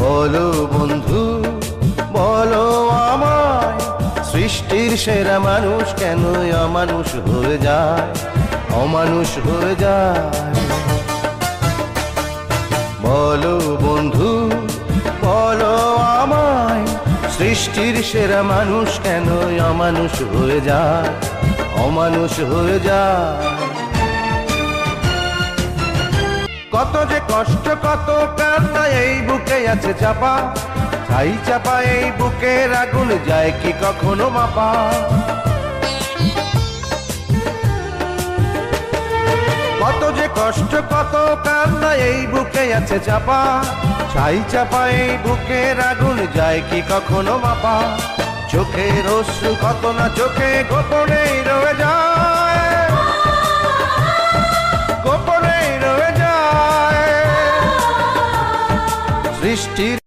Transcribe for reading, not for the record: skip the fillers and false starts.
বলো বন্ধু বলো আমায়, সৃষ্টির সেরা মানুষ কেন অমানুষ হয়ে যায়, অমানুষ হয়ে যায়। বলো বন্ধু বলো আমায়, সৃষ্টির সেরা মানুষ কেন অমানুষ হয়ে যায়, অমানুষ হয়ে যায়। কত যে কষ্ট কত কান্না এই বুকে আছে চাপা, ছাই চাপা এই বুকের আগুন যায় কি কখনো মাপা। কত যে কষ্ট কত কান্না এই বুকে আছে চাপা, ছাই চাপা এই বুকের আগুন যায় কি কখনো মাপা। চোখের অশ্রু কত না চোখে গোপনেই রয়ে যায়, গোপনেই রয়ে যায়। সৃষ্টির